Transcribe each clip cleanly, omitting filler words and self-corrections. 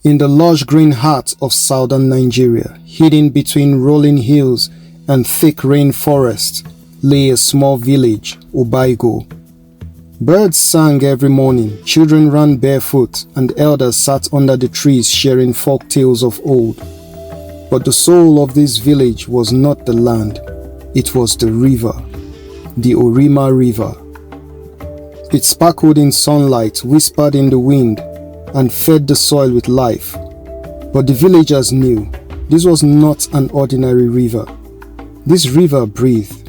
In the lush green heart of southern Nigeria, hidden between rolling hills and thick rainforests, lay a small village, Obaigo. Birds sang every morning, children ran barefoot, and elders sat under the trees sharing folk tales of old. But the soul of this village was not the land, it was the river, the Orima River. It sparkled in sunlight, whispered in the wind, and fed the soil with life. But the villagers knew this was not an ordinary river. This river breathed,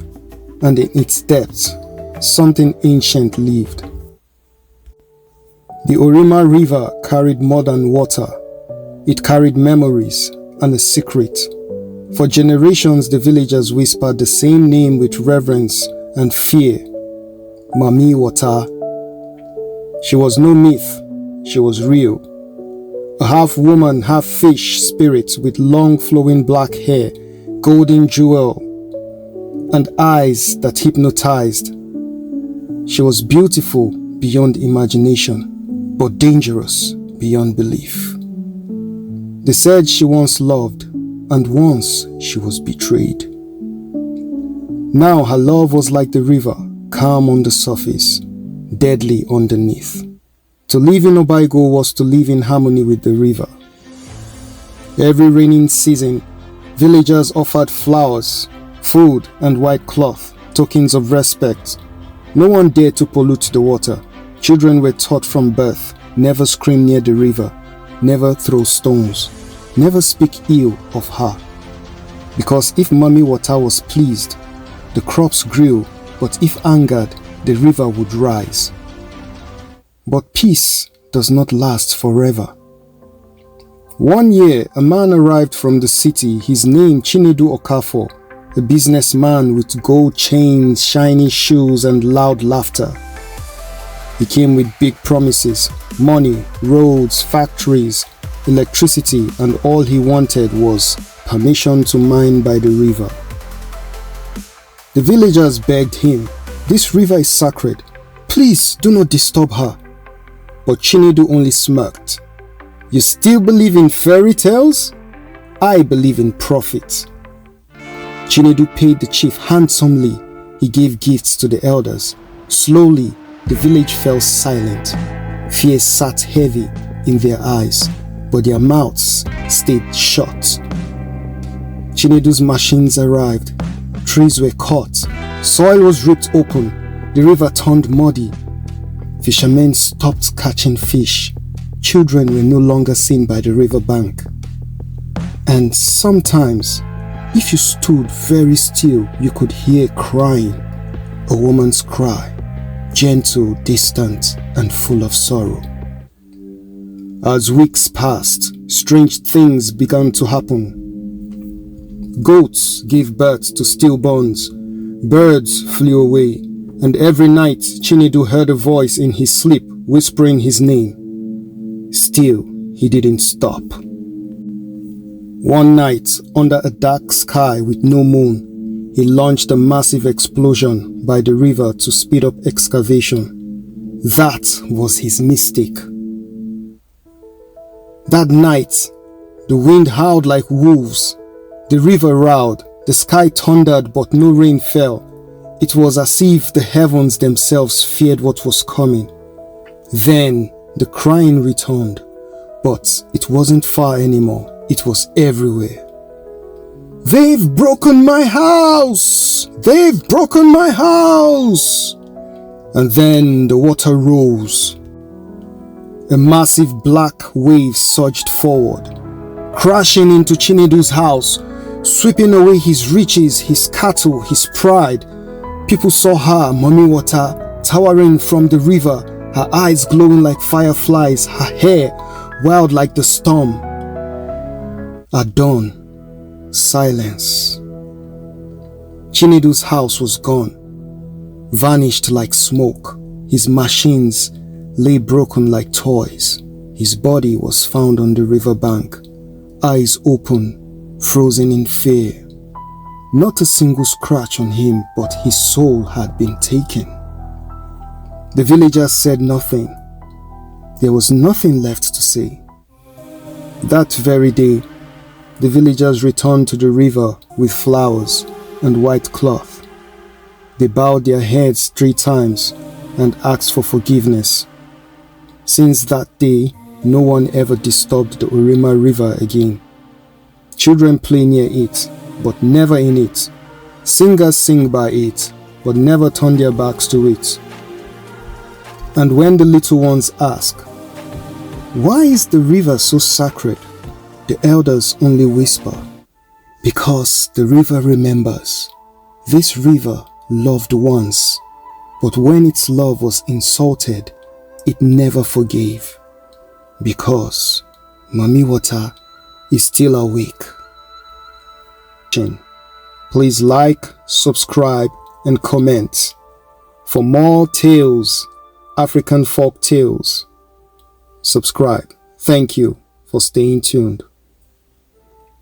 and in its depths, something ancient lived. The Orima River carried more than water. It carried memories and a secret. For generations, the villagers whispered the same name with reverence and fear. Mami Wata. She was no myth, she was real. A half-woman, half-fish spirit with long flowing black hair, golden jewel, and eyes that hypnotized. She was beautiful beyond imagination, but dangerous beyond belief. They said she once loved, and once she was betrayed. Now her love was like the river, calm on the surface, deadly underneath. To live in Obaigo was to live in harmony with the river. Every raining season, villagers offered flowers, food, and white cloth, tokens of respect. No one dared to pollute the water. Children were taught from birth, never scream near the river, never throw stones, never speak ill of her. Because if Mami Wata was pleased, the crops grew, but if angered, the river would rise. But peace does not last forever. One year, a man arrived from the city, his name Chinedu Okafor, a businessman with gold chains, shiny shoes, and loud laughter. He came with big promises, money, roads, factories, electricity, and all he wanted was permission to mine by the river. The villagers begged him, "This river is sacred. Please do not disturb her." But Chinedu only smirked. "You still believe in fairy tales? I believe in profit." Chinedu paid the chief handsomely. He gave gifts to the elders. Slowly, the village fell silent. Fear sat heavy in their eyes, but their mouths stayed shut. Chinedu's machines arrived. Trees were cut. Soil was ripped open. The river turned muddy. Fishermen stopped catching fish. Children were no longer seen by the river bank. And sometimes, if you stood very still, you could hear crying. A woman's cry, gentle, distant, and full of sorrow. As weeks passed, strange things began to happen. Goats gave birth to stillborns. Birds flew away. And every night, Chinedu heard a voice in his sleep whispering his name. Still, he didn't stop. One night, under a dark sky with no moon, he launched a massive explosion by the river to speed up excavation. That was his mistake. That night, the wind howled like wolves. The river roared, the sky thundered, but no rain fell. It was as if the heavens themselves feared what was coming. Then the crying returned, but it wasn't far anymore. It was everywhere. "They've broken my house! They've broken my house!" And then the water rose. A massive black wave surged forward, crashing into Chinedu's house, sweeping away his riches, his cattle, his pride. People saw her, Mami Wata, towering from the river, her eyes glowing like fireflies, her hair wild like the storm. At dawn, silence. Chinedu's house was gone, vanished like smoke. His machines lay broken like toys. His body was found on the riverbank, eyes open, frozen in fear. Not a single scratch on him, but his soul had been taken. The villagers said nothing. There was nothing left to say. That very day, the villagers returned to the river with flowers and white cloth. They bowed their heads 3 times and asked for forgiveness. Since that day, no one ever disturbed the Orima River again. Children play near it, but never in it. Singers sing by it, but never turn their backs to it. And when the little ones ask, "Why is the river so sacred?" the elders only whisper, "Because the river remembers. This river loved once, but when its love was insulted, it never forgave. Because Mami Wata is still awake." Please like, subscribe, and comment for more tales, African folk tales. Subscribe. Thank you for staying tuned.